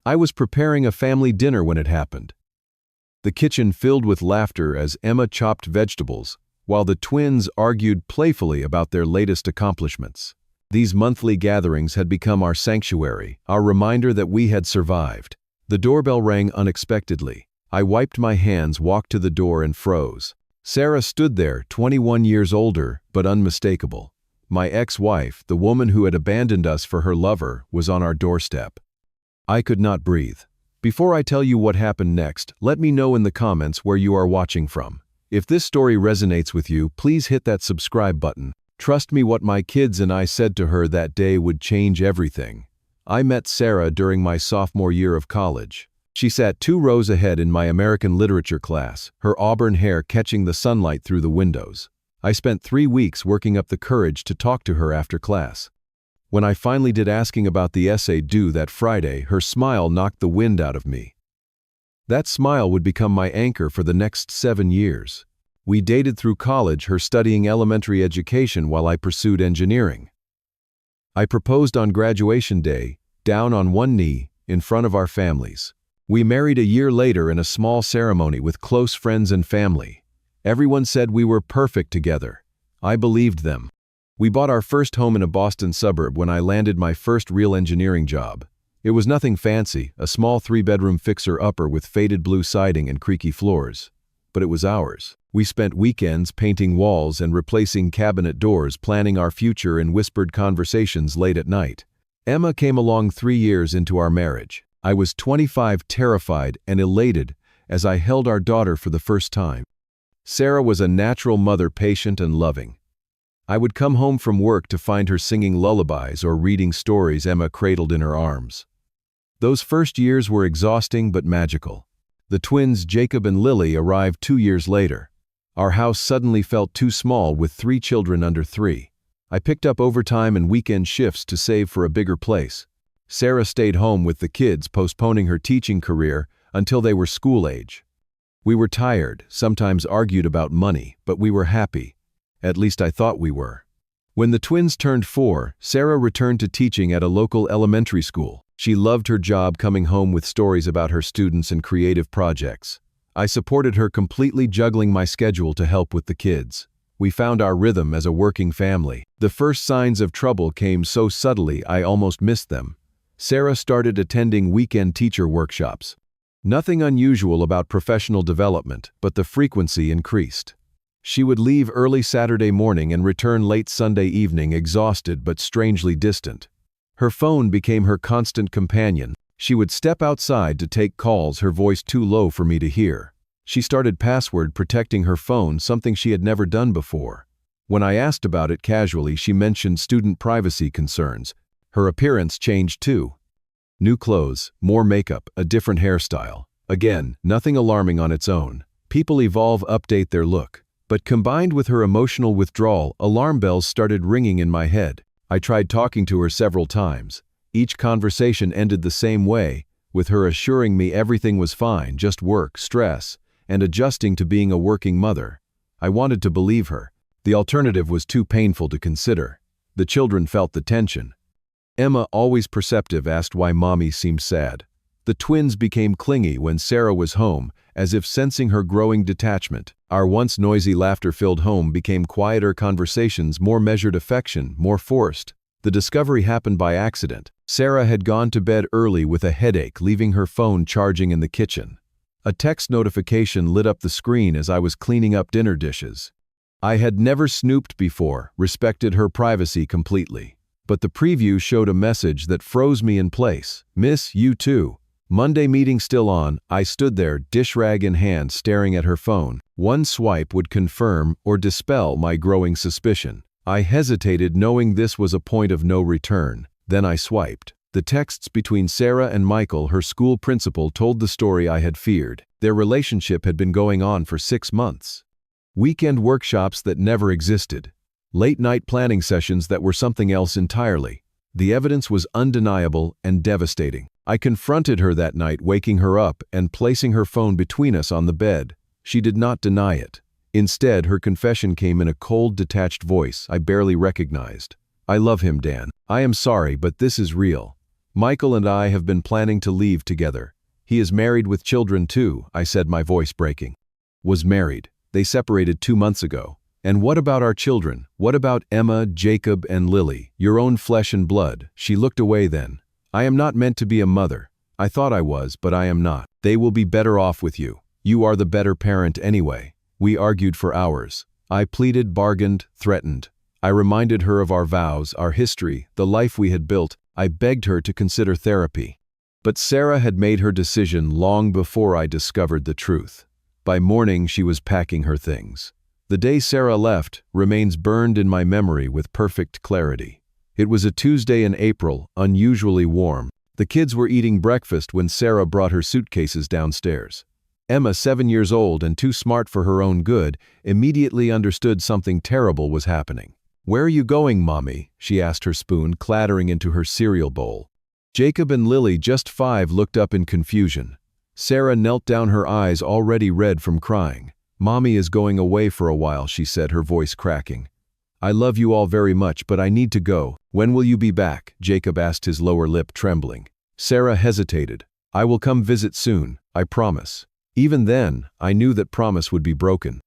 I was preparing a family dinner when it happened. The kitchen filled with laughter as Emma chopped vegetables, while the twins argued playfully about their latest accomplishments. These monthly gatherings had become our sanctuary, our reminder that we had survived. The doorbell rang unexpectedly. I wiped my hands, walked to the door, and froze. Sarah stood there, 21 years older, but unmistakable. My ex-wife, the woman who had abandoned us for her lover, was on our doorstep. I could not breathe. Before I tell you what happened next, let me know in the comments where you are watching from. If this story resonates with you, please hit that subscribe button. Trust me, what my kids and I said to her that day would change everything. I met Sarah during my sophomore year of college. She sat 2 rows ahead in my American literature class, her auburn hair catching the sunlight through the windows. I spent 3 weeks working up the courage to talk to her after class. When I finally did asking about the essay due that Friday, her smile knocked the wind out of me. That smile would become my anchor for the next 7 years. We dated through college, her studying elementary education while I pursued engineering. I proposed on graduation day, down on one knee, in front of our families. We married a year later in a small ceremony with close friends and family. Everyone said we were perfect together. I believed them. We bought our first home in a Boston suburb when I landed my first real engineering job. It was nothing fancy, a small 3-bedroom fixer-upper with faded blue siding and creaky floors. But it was ours. We spent weekends painting walls and replacing cabinet doors, planning our future in whispered conversations late at night. Emma came along 3 years into our marriage. I was 25, terrified and elated as I held our daughter for the first time. Sarah was a natural mother, patient and loving. I would come home from work to find her singing lullabies or reading stories Emma cradled in her arms. Those first years were exhausting but magical. The twins, Jacob and Lily, arrived 2 years later. Our house suddenly felt too small with 3 children under 3. I picked up overtime and weekend shifts to save for a bigger place. Sarah stayed home with the kids, postponing her teaching career until they were school age. We were tired, sometimes argued about money, but we were happy. At least I thought we were. When the twins turned 4, Sarah returned to teaching at a local elementary school. She loved her job, coming home with stories about her students and creative projects. I supported her completely, juggling my schedule to help with the kids. We found our rhythm as a working family. The first signs of trouble came so subtly I almost missed them. Sarah started attending weekend teacher workshops. Nothing unusual about professional development, but the frequency increased. She would leave early Saturday morning and return late Sunday evening, exhausted but strangely distant. Her phone became her constant companion. She would step outside to take calls, her voice too low for me to hear. She started password protecting her phone, something she had never done before. When I asked about it casually, she mentioned student privacy concerns. Her appearance changed too. New clothes, more makeup, a different hairstyle. Again, nothing alarming on its own. People evolve, update their look. But combined with her emotional withdrawal, alarm bells started ringing in my head. I tried talking to her several times. Each conversation ended the same way, with her assuring me everything was fine, just work, stress, and adjusting to being a working mother. I wanted to believe her. The alternative was too painful to consider. The children felt the tension. Emma, always perceptive, asked why Mommy seemed sad. The twins became clingy when Sarah was home, as if sensing her growing detachment. Our once noisy, laughter-filled home became quieter conversations, more measured affection, more forced. The discovery happened by accident. Sarah had gone to bed early with a headache, leaving her phone charging in the kitchen. A text notification lit up the screen as I was cleaning up dinner dishes. I had never snooped before, respected her privacy completely. But the preview showed a message that froze me in place. "Miss you too." Monday meeting still on, I stood there, dish rag in hand, staring at her phone. One swipe would confirm or dispel my growing suspicion. I hesitated, knowing this was a point of no return. Then I swiped. The texts between Sarah and Michael, her school principal, told the story I had feared. Their relationship had been going on for 6 months. Weekend workshops that never existed. Late-night planning sessions that were something else entirely. The evidence was undeniable and devastating. I confronted her that night, waking her up and placing her phone between us on the bed. She did not deny it. Instead, her confession came in a cold, detached voice I barely recognized. "I love him, Dan. I am sorry, but this is real. Michael and I have been planning to leave together. He is married with children too, I said, my voice breaking. Was married. They separated 2 months ago. And what about our children? What about Emma, Jacob, and Lily? Your own flesh and blood. She looked away then. I am not meant to be a mother. I thought I was, but I am not. They will be better off with you. You are the better parent anyway. We argued for hours. I pleaded, bargained, threatened. I reminded her of our vows, our history, the life we had built. I begged her to consider therapy. But Sarah had made her decision long before I discovered the truth. By morning, she was packing her things. The day Sarah left remains burned in my memory with perfect clarity. It was a Tuesday in April, unusually warm. The kids were eating breakfast when Sarah brought her suitcases downstairs. Emma, 7 years old and too smart for her own good, immediately understood something terrible was happening. "Where are you going, Mommy?" she asked her spoon, clattering into her cereal bowl. Jacob and Lily, just 5, looked up in confusion. Sarah knelt down, her eyes already red from crying. "Mommy is going away for a while," she said, her voice cracking. "I love you all very much, but I need to go." "When will you be back?" Jacob asked, his lower lip trembling. Sarah hesitated. "I will come visit soon, I promise." Even then, I knew that promise would be broken.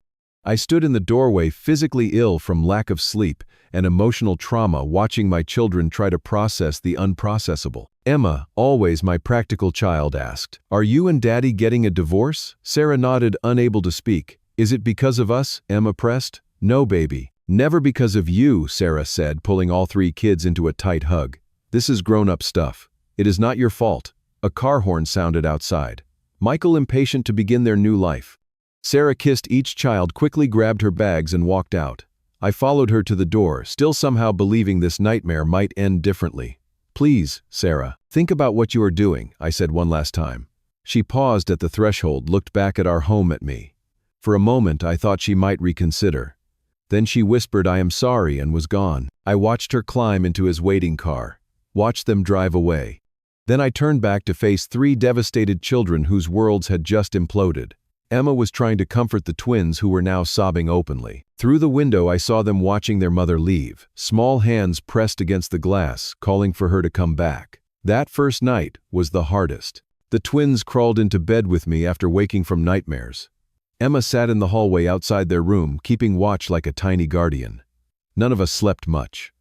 I stood in the doorway, physically ill from lack of sleep and emotional trauma, watching my children try to process the unprocessable. Emma, always my practical child, asked, "Are you and Daddy getting a divorce?" Sarah nodded, unable to speak. "Is it because of us?" Emma pressed. "No, baby. Never because of you," Sarah said, pulling all 3 kids into a tight hug. "This is grown-up stuff. It is not your fault." A car horn sounded outside. Michael, impatient to begin their new life. Sarah kissed each child, quickly grabbed her bags and walked out. I followed her to the door, still somehow believing this nightmare might end differently. "Please, Sarah, think about what you are doing," I said one last time. She paused at the threshold, looked back at our home, at me. For a moment, I thought she might reconsider. Then she whispered, "I am sorry," and was gone. I watched her climb into his waiting car, watched them drive away. Then I turned back to face 3 devastated children whose worlds had just imploded. Emma was trying to comfort the twins, who were now sobbing openly. Through the window, I saw them watching their mother leave, small hands pressed against the glass, calling for her to come back. That first night was the hardest. The twins crawled into bed with me after waking from nightmares. Emma sat in the hallway outside their room, keeping watch like a tiny guardian. None of us slept much.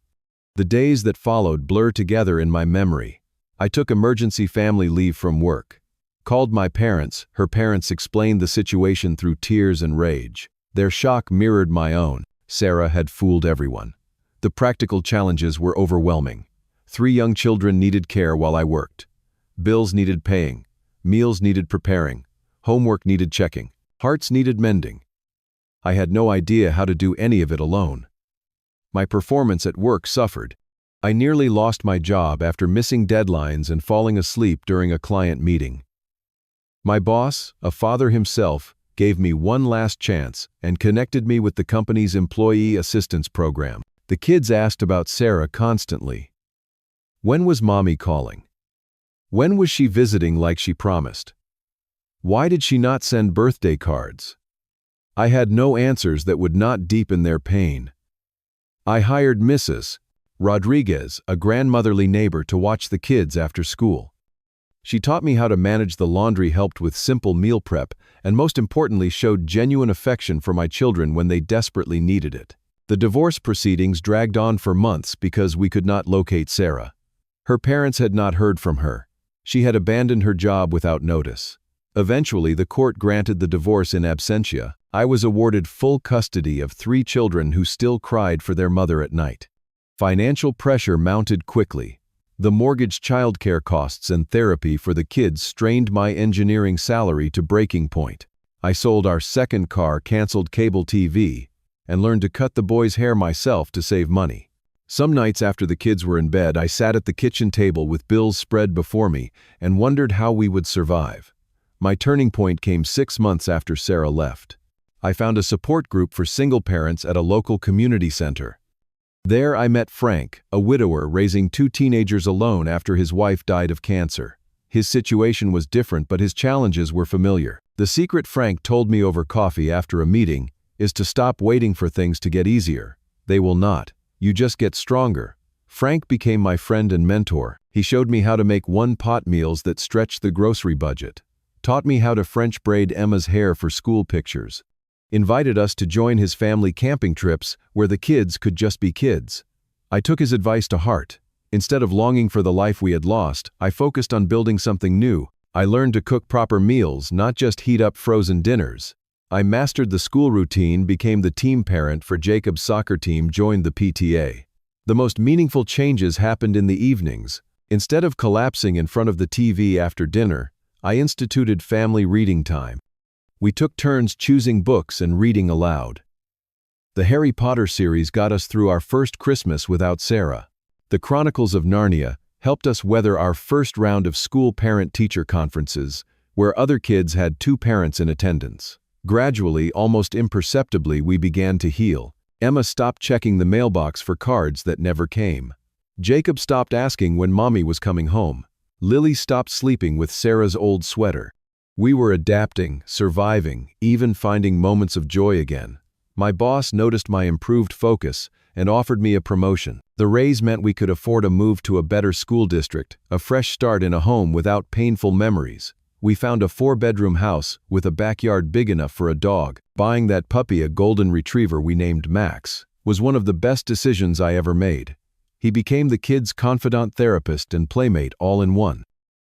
The days that followed blur together in my memory. I took emergency family leave from work. Called my parents. Her parents explained the situation through tears and rage. Their shock mirrored my own. Sarah had fooled everyone. The practical challenges were overwhelming. 3 young children needed care while I worked. Bills needed paying. Meals needed preparing. Homework needed checking. Hearts needed mending. I had no idea how to do any of it alone. My performance at work suffered. I nearly lost my job after missing deadlines and falling asleep during a client meeting. My boss, a father himself, gave me one last chance and connected me with the company's employee assistance program. The kids asked about Sarah constantly. When was Mommy calling? When was she visiting like she promised? Why did she not send birthday cards? I had no answers that would not deepen their pain. I hired Mrs. Rodriguez, a grandmotherly neighbor, to watch the kids after school. She taught me how to manage the laundry, helped with simple meal prep, and most importantly showed genuine affection for my children when they desperately needed it. The divorce proceedings dragged on for months because we could not locate Sarah. Her parents had not heard from her. She had abandoned her job without notice. Eventually, the court granted the divorce in absentia. I was awarded full custody of 3 children who still cried for their mother at night. Financial pressure mounted quickly. The mortgage, childcare costs, and therapy for the kids strained my engineering salary to breaking point. I sold our 2nd car, canceled cable TV, and learned to cut the boys' hair myself to save money. Some nights after the kids were in bed, I sat at the kitchen table with bills spread before me and wondered how we would survive. My turning point came 6 months after Sarah left. I found a support group for single parents at a local community center. There I met Frank, a widower raising 2 teenagers alone after his wife died of cancer. His situation was different, but his challenges were familiar. The secret, Frank told me over coffee after a meeting, is to stop waiting for things to get easier. They will not. You just get stronger. Frank became my friend and mentor. He showed me how to make one-pot meals that stretched the grocery budget, taught me how to French braid Emma's hair for school pictures, invited us to join his family camping trips where the kids could just be kids. I took his advice to heart. Instead of longing for the life we had lost, I focused on building something new. I learned to cook proper meals, not just heat up frozen dinners. I mastered the school routine, became the team parent for Jacob's soccer team, joined the PTA. The most meaningful changes happened in the evenings. Instead of collapsing in front of the TV after dinner, I instituted family reading time. We took turns choosing books and reading aloud. The Harry Potter series got us through our first Christmas without Sarah. The Chronicles of Narnia helped us weather our first round of school parent-teacher conferences, where other kids had 2 parents in attendance. Gradually, almost imperceptibly, we began to heal. Emma stopped checking the mailbox for cards that never came. Jacob stopped asking when mommy was coming home. Lily stopped sleeping with Sarah's old sweater. We were adapting, surviving, even finding moments of joy again. My boss noticed my improved focus and offered me a promotion. The raise meant we could afford a move to a better school district, a fresh start in a home without painful memories. We found a 4-bedroom house with a backyard big enough for a dog. Buying that puppy, a golden retriever we named Max, was one of the best decisions I ever made. He became the kids' confidant, therapist, and playmate all in one.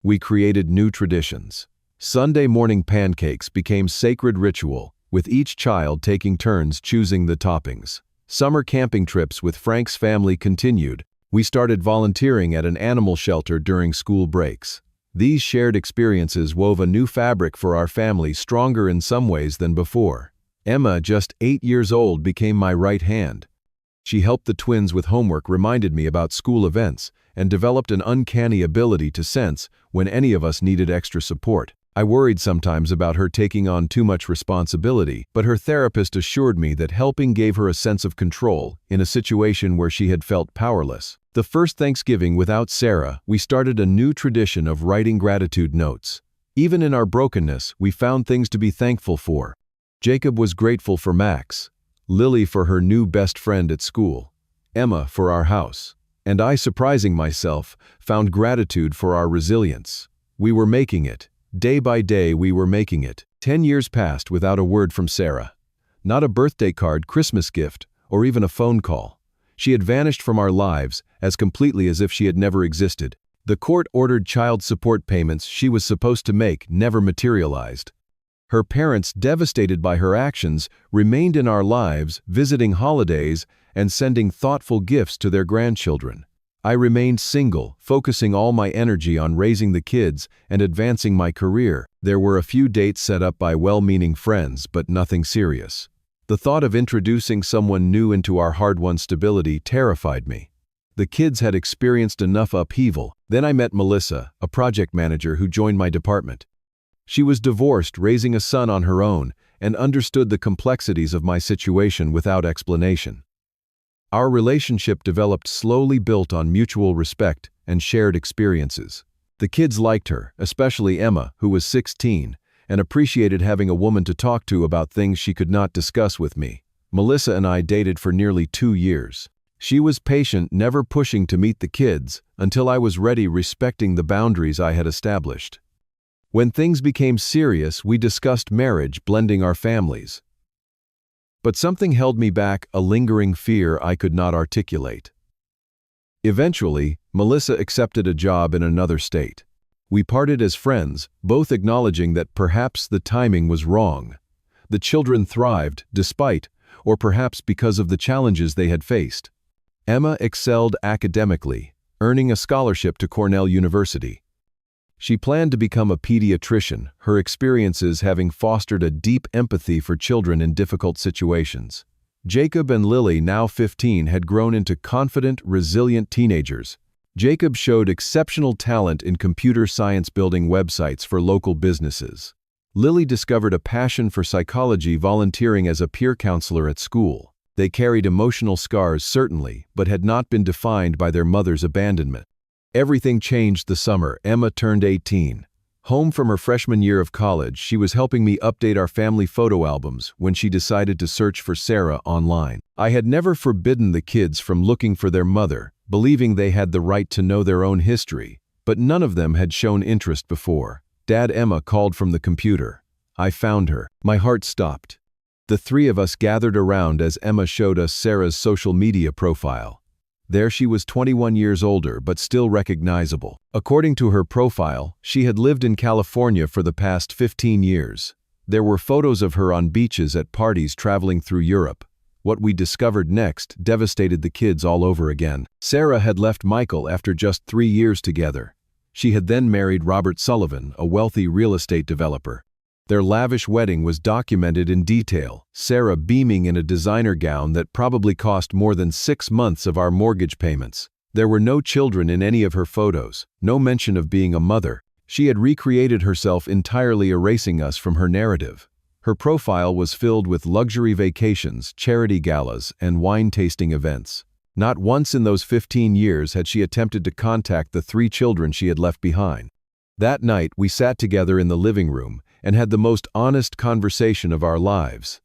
We created new traditions. Sunday morning pancakes became sacred ritual, with each child taking turns choosing the toppings. Summer camping trips with Frank's family continued. We started volunteering at an animal shelter during school breaks. These shared experiences wove a new fabric for our family, stronger in some ways than before. Emma, just 8 years old, became my right hand. She helped the twins with homework, reminded me about school events, and developed an uncanny ability to sense when any of us needed extra support. I worried sometimes about her taking on too much responsibility, but her therapist assured me that helping gave her a sense of control in a situation where she had felt powerless. The first Thanksgiving without Sarah, we started a new tradition of writing gratitude notes. Even in our brokenness, we found things to be thankful for. Jacob was grateful for Max, Lily for her new best friend at school, Emma for our house, and I, surprising myself, found gratitude for our resilience. We were making it. Day by day, we were making it. 10 years passed without a word from Sarah. Not a birthday card, Christmas gift, or even a phone call. She had vanished from our lives as completely as if she had never existed. The court-ordered child support payments she was supposed to make never materialized. Her parents, devastated by her actions, remained in our lives, visiting holidays and sending thoughtful gifts to their grandchildren. I remained single, focusing all my energy on raising the kids and advancing my career. There were a few dates set up by well-meaning friends, but nothing serious. The thought of introducing someone new into our hard-won stability terrified me. The kids had experienced enough upheaval. Then I met Melissa, a project manager who joined my department. She was divorced, raising a son on her own, and understood the complexities of my situation without explanation. Our relationship developed slowly, built on mutual respect and shared experiences. The kids liked her, especially Emma, who was 16, and appreciated having a woman to talk to about things she could not discuss with me. Melissa and I dated for nearly 2 years. She was patient, never pushing to meet the kids, until I was ready, respecting the boundaries I had established. When things became serious, we discussed marriage, blending our families. But something held me back, a lingering fear I could not articulate. Eventually, Melissa accepted a job in another state. We parted as friends, both acknowledging that perhaps the timing was wrong. The children thrived, despite, or perhaps because of the challenges they had faced. Emma excelled academically, earning a scholarship to Cornell University. She planned to become a pediatrician, her experiences having fostered a deep empathy for children in difficult situations. Jacob and Lily, now 15, had grown into confident, resilient teenagers. Jacob showed exceptional talent in computer science, building websites for local businesses. Lily discovered a passion for psychology, volunteering as a peer counselor at school. They carried emotional scars, certainly, but had not been defined by their mother's abandonment. Everything changed the summer Emma turned 18. Home from her freshman year of college, she was helping me update our family photo albums when she decided to search for Sarah online. I had never forbidden the kids from looking for their mother, believing they had the right to know their own history, but none of them had shown interest before. Dad, Emma called from the computer. I found her. My heart stopped. The three of us gathered around as Emma showed us Sarah's social media profile. There she was 21 years older, but still recognizable. According to her profile, she had lived in California for the past 15 years. There were photos of her on beaches at parties traveling through Europe. What we discovered next devastated the kids all over again. Sarah had left Michael after just 3 years together. She had then married Robert Sullivan, a wealthy real estate developer. Their lavish wedding was documented in detail, Sarah beaming in a designer gown that probably cost more than 6 months of our mortgage payments. There were no children in any of her photos, no mention of being a mother. She had recreated herself, entirely erasing us from her narrative. Her profile was filled with luxury vacations, charity galas, and wine-tasting events. Not once in those 15 years had she attempted to contact the 3 children she had left behind. That night, we sat together in the living room and had the most honest conversation of our lives.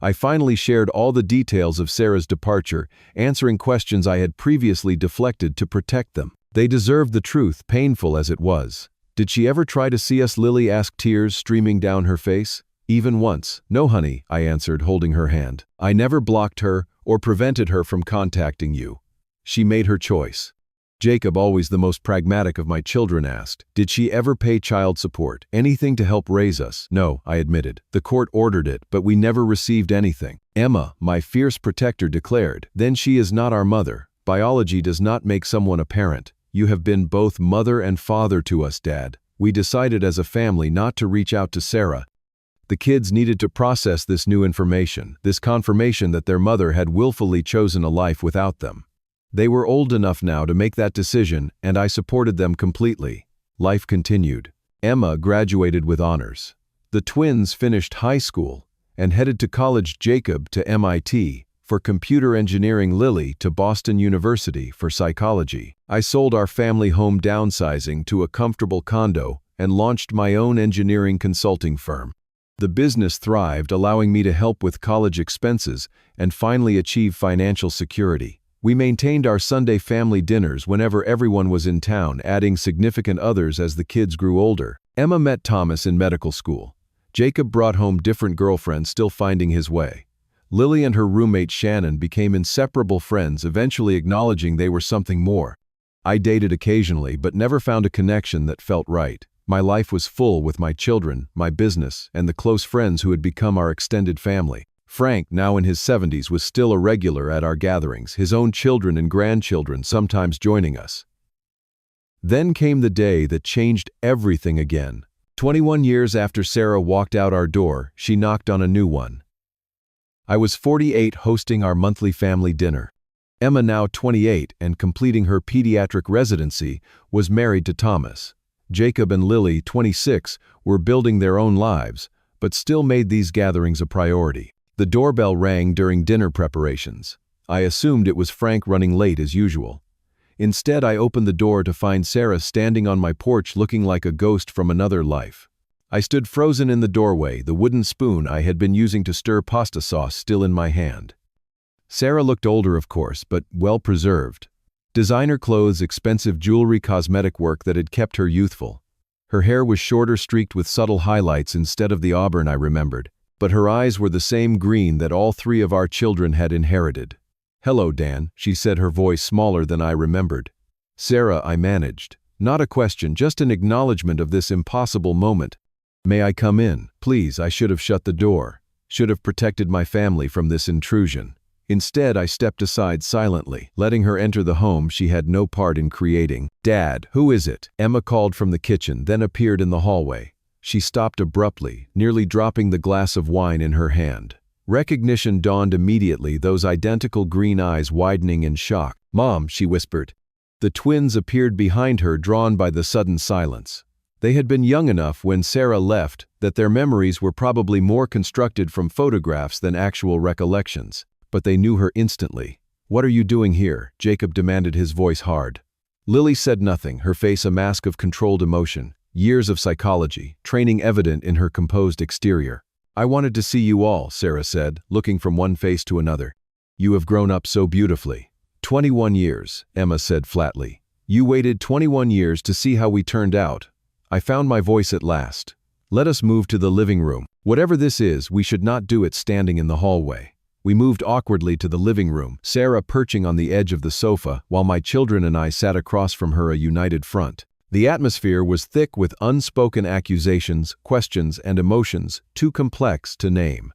I finally shared all the details of Sarah's departure, answering questions I had previously deflected to protect them. They deserved the truth, painful as it was. Did she ever try to see us? Lily asked, tears streaming down her face. Even once. No, honey, I answered, holding her hand. I never blocked her or prevented her from contacting you. She made her choice. Jacob, always the most pragmatic of my children, asked, did she ever pay child support, anything to help raise us? No, I admitted. The court ordered it, but we never received anything. Emma, my fierce protector, declared, then she is not our mother. Biology does not make someone a parent. You have been both mother and father to us, Dad. We decided as a family not to reach out to Sarah. The kids needed to process this new information, this confirmation that their mother had willfully chosen a life without them. They were old enough now to make that decision, and I supported them completely. Life continued. Emma graduated with honors. The twins finished high school and headed to college, Jacob to MIT for computer engineering, Lily to Boston University for psychology. I sold our family home, downsizing to a comfortable condo, and launched my own engineering consulting firm. The business thrived, allowing me to help with college expenses and finally achieve financial security. We maintained our Sunday family dinners whenever everyone was in town, adding significant others as the kids grew older. Emma met Thomas in medical school. Jacob brought home different girlfriends, still finding his way. Lily and her roommate Shannon became inseparable friends, eventually acknowledging they were something more. I dated occasionally, but never found a connection that felt right. My life was full with my children, my business, and the close friends who had become our extended family. Frank, now in his 70s, was still a regular at our gatherings, his own children and grandchildren sometimes joining us. Then came the day that changed everything again. 21 years after Sarah walked out our door, she knocked on a new one. I was 48, hosting our monthly family dinner. Emma, now 28 and completing her pediatric residency, was married to Thomas. Jacob and Lily, 26, were building their own lives, but still made these gatherings a priority. The doorbell rang during dinner preparations. I assumed it was Frank running late as usual. Instead, I opened the door to find Sarah standing on my porch looking like a ghost from another life. I stood frozen in the doorway, the wooden spoon I had been using to stir pasta sauce still in my hand. Sarah looked older, of course, but well preserved. Designer clothes, expensive jewelry, cosmetic work that had kept her youthful. Her hair was shorter, streaked with subtle highlights instead of the auburn I remembered. But her eyes were the same green that all 3 of our children had inherited. Hello, Dan, she said, her voice smaller than I remembered. Sarah, I managed. Not a question, just an acknowledgement of this impossible moment. May I come in? Please, I should have shut the door. Should have protected my family from this intrusion. Instead, I stepped aside silently, letting her enter the home she had no part in creating. Dad, who is it? Emma called from the kitchen, then appeared in the hallway. She stopped abruptly, nearly dropping the glass of wine in her hand. Recognition dawned immediately, those identical green eyes widening in shock. Mom, she whispered. The twins appeared behind her, drawn by the sudden silence. They had been young enough when Sarah left that their memories were probably more constructed from photographs than actual recollections, but they knew her instantly. What are you doing here? Jacob demanded, his voice hard. Lily said nothing, her face a mask of controlled emotion. Years of psychology, training evident in her composed exterior. I wanted to see you all, Sarah said, looking from one face to another. You have grown up so beautifully. 21 years, Emma said flatly. You waited 21 years to see how we turned out. I found my voice at last. Let us move to the living room. Whatever this is, we should not do it standing in the hallway. We moved awkwardly to the living room, Sarah perching on the edge of the sofa, while my children and I sat across from her, a united front. The atmosphere was thick with unspoken accusations, questions, and emotions, too complex to name.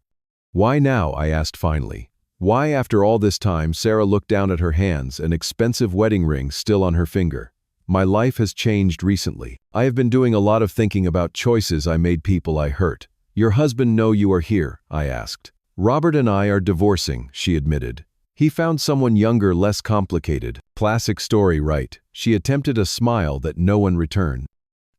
Why now? I asked finally. Why, after all this time? Sarah looked down at her hands, an expensive wedding ring still on her finger. My life has changed recently. I have been doing a lot of thinking about choices I made, people I hurt. Your husband know you are here? I asked. Robert and I are divorcing, she admitted. He found someone younger, less complicated. Classic story, right? She attempted a smile that no one returned.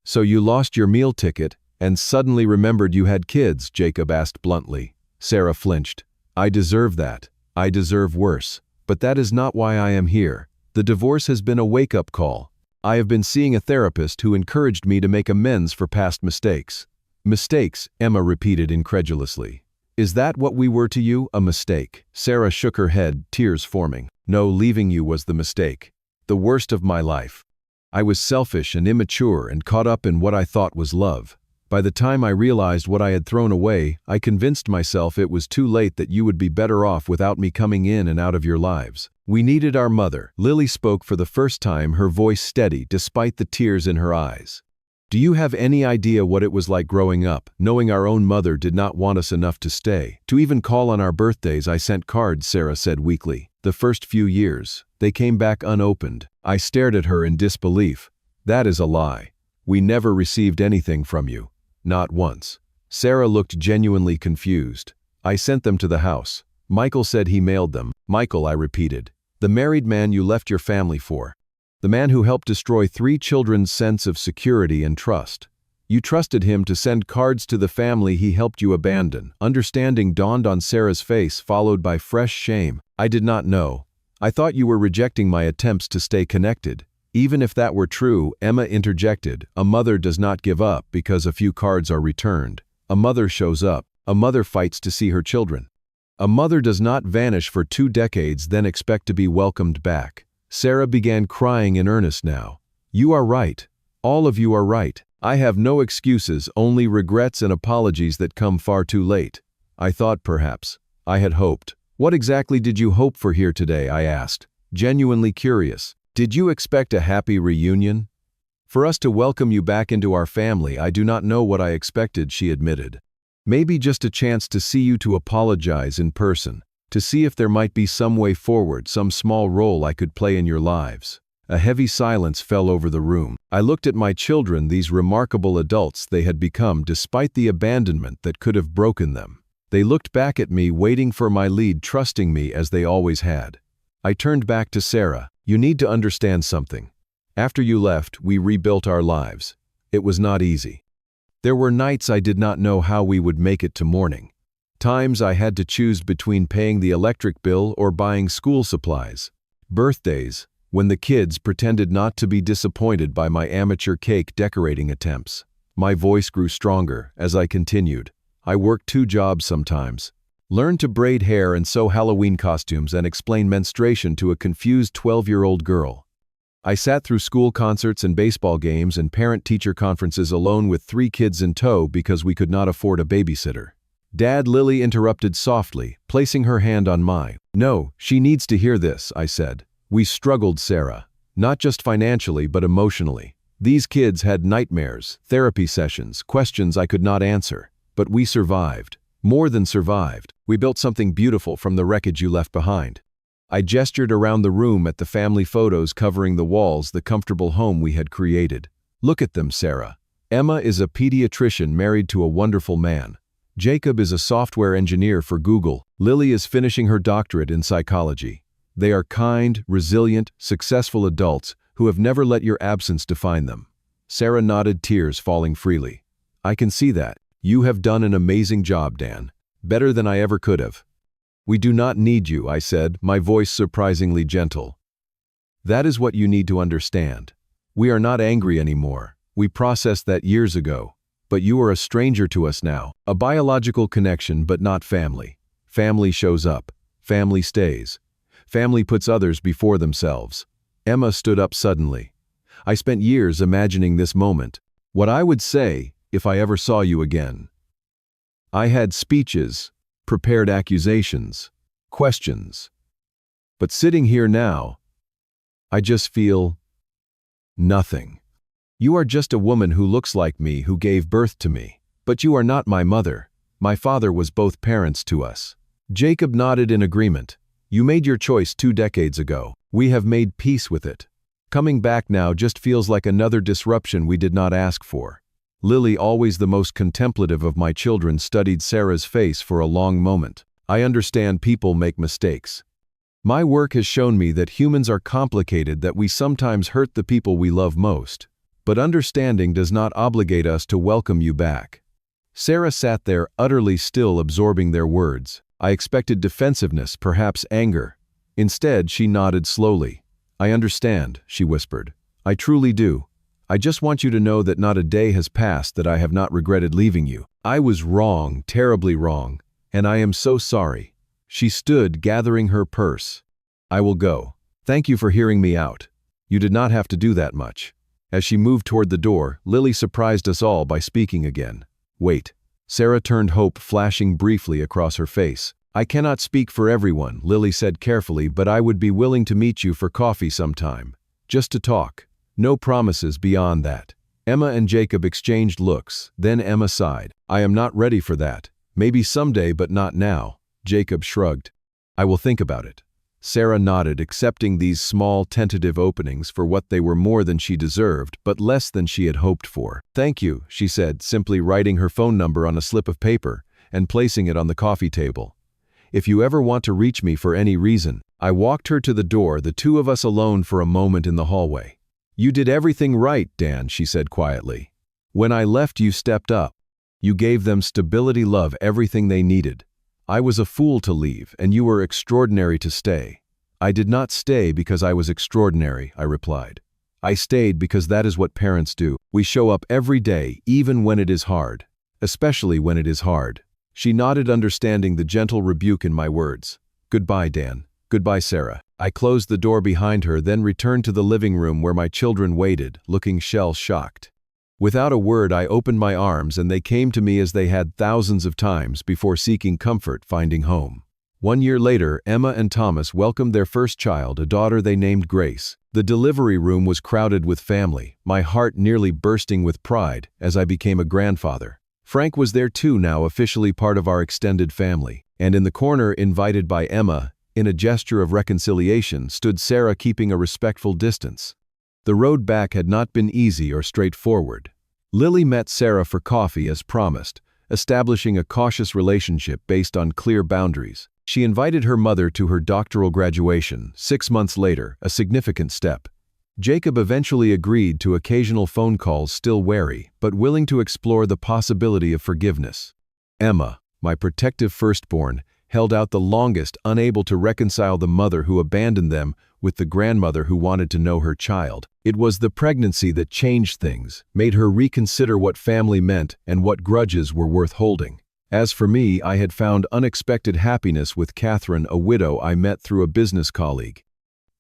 So you lost your meal ticket and suddenly remembered you had kids? Jacob asked bluntly. Sarah flinched. I deserve that. I deserve worse. But that is not why I am here. The divorce has been a wake-up call. I have been seeing a therapist who encouraged me to make amends for past mistakes. Mistakes, Emma repeated incredulously. Is that what we were to you, a mistake? Sarah shook her head, tears forming. No, leaving you was the mistake. The worst of my life. I was selfish and immature and caught up in what I thought was love. By the time I realized what I had thrown away, I convinced myself it was too late, that you would be better off without me coming in and out of your lives. We needed our mother. Lily spoke for the first time, her voice steady despite the tears in her eyes. Do you have any idea what it was like growing up, knowing our own mother did not want us enough to stay? To even call on our birthdays, I sent cards, Sarah said weakly. The first few years, they came back unopened. I stared at her in disbelief. That is a lie. We never received anything from you. Not once. Sarah looked genuinely confused. I sent them to the house. Michael said he mailed them. Michael, I repeated. The married man you left your family for. The man who helped destroy 3 children's sense of security and trust. You trusted him to send cards to the family he helped you abandon. Understanding dawned on Sarah's face, followed by fresh shame. I did not know. I thought you were rejecting my attempts to stay connected. Even if that were true, Emma interjected, a mother does not give up because a few cards are returned. A mother shows up. A mother fights to see her children. A mother does not vanish for 2 decades then expect to be welcomed back. Sarah began crying in earnest now. You are right. All of you are right. I have no excuses, only regrets and apologies that come far too late. I thought perhaps. I had hoped. What exactly did you hope for here today? I asked, genuinely curious. Did you expect a happy reunion? For us to welcome you back into our family, I do not know what I expected, she admitted. Maybe just a chance to see you, to apologize in person, to see if there might be some way forward, some small role I could play in your lives. A heavy silence fell over the room. I looked at my children, these remarkable adults they had become despite the abandonment that could have broken them. They looked back at me, waiting for my lead, trusting me as they always had. I turned back to Sarah. You need to understand something. After you left, we rebuilt our lives. It was not easy. There were nights I did not know how we would make it to morning. Times I had to choose between paying the electric bill or buying school supplies. Birthdays, when the kids pretended not to be disappointed by my amateur cake decorating attempts. My voice grew stronger as I continued. I worked 2 jobs sometimes. Learned to braid hair and sew Halloween costumes and explain menstruation to a confused 12-year-old girl. I sat through school concerts and baseball games and parent-teacher conferences alone with 3 kids in tow because we could not afford a babysitter. Dad, Lily interrupted softly, placing her hand on mine. No, she needs to hear this, I said. We struggled, Sarah. Not just financially, but emotionally. These kids had nightmares, therapy sessions, questions I could not answer. But we survived. More than survived. We built something beautiful from the wreckage you left behind. I gestured around the room at the family photos covering the walls, the comfortable home we had created. Look at them, Sarah. Emma is a pediatrician married to a wonderful man. Jacob is a software engineer for Google. Lily is finishing her doctorate in psychology. They are kind, resilient, successful adults who have never let your absence define them. Sarah nodded, tears falling freely. I can see that. You have done an amazing job, Dan. Better than I ever could have. We do not need you, I said, my voice surprisingly gentle. That is what you need to understand. We are not angry anymore. We processed that years ago. But you are a stranger to us now. A biological connection, but not family. Family shows up. Family stays. Family puts others before themselves. Emma stood up suddenly. I spent years imagining this moment. What I would say if I ever saw you again. I had speeches, prepared accusations, questions. But sitting here now, I just feel nothing. You are just a woman who looks like me, who gave birth to me. But you are not my mother. My father was both parents to us. Jacob nodded in agreement. You made your choice 2 decades ago. We have made peace with it. Coming back now just feels like another disruption we did not ask for. Lily, always the most contemplative of my children, studied Sarah's face for a long moment. I understand people make mistakes. My work has shown me that humans are complicated, that we sometimes hurt the people we love most. But understanding does not obligate us to welcome you back. Sarah sat there, utterly still, absorbing their words. I expected defensiveness, perhaps anger. Instead, she nodded slowly. I understand, she whispered. I truly do. I just want you to know that not a day has passed that I have not regretted leaving you. I was wrong, terribly wrong, and I am so sorry. She stood, gathering her purse. I will go. Thank you for hearing me out. You did not have to do that much. As she moved toward the door, Lily surprised us all by speaking again. Wait. Sarah turned, hope flashing briefly across her face. I cannot speak for everyone, Lily said carefully, but I would be willing to meet you for coffee sometime. Just to talk. No promises beyond that. Emma and Jacob exchanged looks, then Emma sighed. I am not ready for that. Maybe someday, but not now. Jacob shrugged. I will think about it. Sarah nodded, accepting these small, tentative openings for what they were, more than she deserved, but less than she had hoped for. Thank you, she said, simply writing her phone number on a slip of paper and placing it on the coffee table. If you ever want to reach me for any reason. I walked her to the door, the two of us alone for a moment in the hallway. You did everything right, Dan, she said quietly. When I left, you stepped up. You gave them stability, love, everything they needed. I was a fool to leave, and you were extraordinary to stay. I did not stay because I was extraordinary, I replied. I stayed because that is what parents do. We show up every day, even when it is hard. Especially when it is hard. She nodded, understanding the gentle rebuke in my words. Goodbye, Dan. Goodbye, Sarah. I closed the door behind her, then returned to the living room where my children waited, looking shell-shocked. Without a word, I opened my arms, and they came to me as they had thousands of times before, seeking comfort, finding home. 1 year later, Emma and Thomas welcomed their first child, a daughter they named Grace. The delivery room was crowded with family, my heart nearly bursting with pride as I became a grandfather. Frank was there too, now officially part of our extended family. And in the corner, invited by Emma, in a gesture of reconciliation, stood Sarah, keeping a respectful distance. The road back had not been easy or straightforward. Lily met Sarah for coffee as promised, establishing a cautious relationship based on clear boundaries. She invited her mother to her doctoral graduation 6 months later, a significant step. Jacob eventually agreed to occasional phone calls, still wary, but willing to explore the possibility of forgiveness. Emma, my protective firstborn, held out the longest, unable to reconcile the mother who abandoned them with the grandmother who wanted to know her child. It was the pregnancy that changed things, made her reconsider what family meant and what grudges were worth holding. As for me, I had found unexpected happiness with Catherine, a widow I met through a business colleague.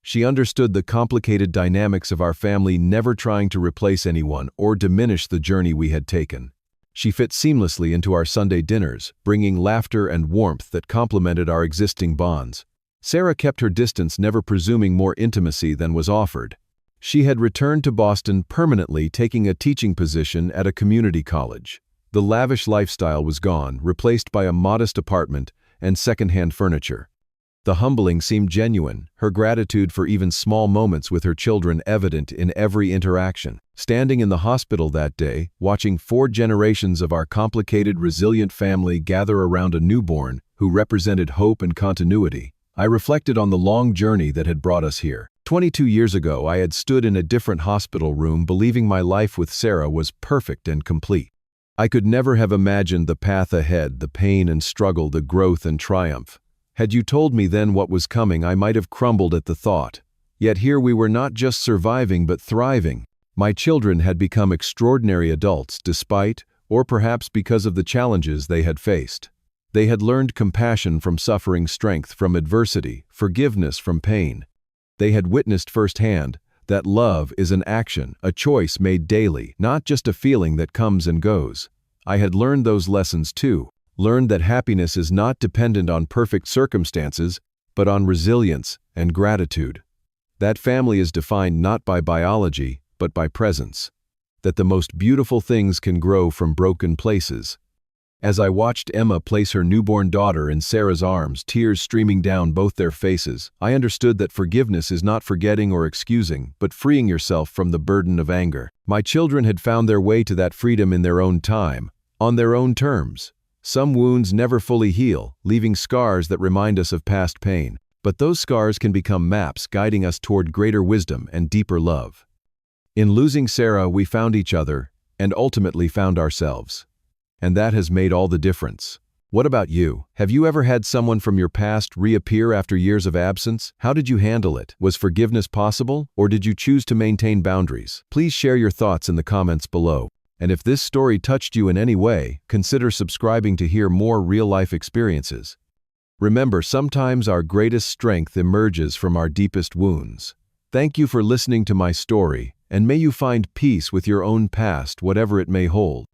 She understood the complicated dynamics of our family, never trying to replace anyone or diminish the journey we had taken. She fit seamlessly into our Sunday dinners, bringing laughter and warmth that complemented our existing bonds. Sarah kept her distance, never presuming more intimacy than was offered. She had returned to Boston permanently, taking a teaching position at a community college. The lavish lifestyle was gone, replaced by a modest apartment and second-hand furniture. The humbling seemed genuine, her gratitude for even small moments with her children evident in every interaction. Standing in the hospital that day, watching 4 generations of our complicated, resilient family gather around a newborn who represented hope and continuity, I reflected on the long journey that had brought us here. 22 years ago, I had stood in a different hospital room, believing my life with Sarah was perfect and complete. I could never have imagined the path ahead, the pain and struggle, the growth and triumph. Had you told me then what was coming, I might have crumbled at the thought. Yet here we were, not just surviving but thriving. My children had become extraordinary adults despite, or perhaps because of, the challenges they had faced. They had learned compassion from suffering, strength from adversity, forgiveness from pain. They had witnessed firsthand that love is an action, a choice made daily, not just a feeling that comes and goes. I had learned those lessons too, learned that happiness is not dependent on perfect circumstances, but on resilience and gratitude. That family is defined not by biology, but by presence. That the most beautiful things can grow from broken places. As I watched Emma place her newborn daughter in Sarah's arms, tears streaming down both their faces, I understood that forgiveness is not forgetting or excusing, but freeing yourself from the burden of anger. My children had found their way to that freedom in their own time, on their own terms. Some wounds never fully heal, leaving scars that remind us of past pain. But those scars can become maps guiding us toward greater wisdom and deeper love. In losing Sarah, we found each other, and ultimately found ourselves. And that has made all the difference. What about you? Have you ever had someone from your past reappear after years of absence? How did you handle it? Was forgiveness possible, or did you choose to maintain boundaries? Please share your thoughts in the comments below. And if this story touched you in any way, consider subscribing to hear more real-life experiences. Remember, sometimes our greatest strength emerges from our deepest wounds. Thank you for listening to my story, and may you find peace with your own past, whatever it may hold.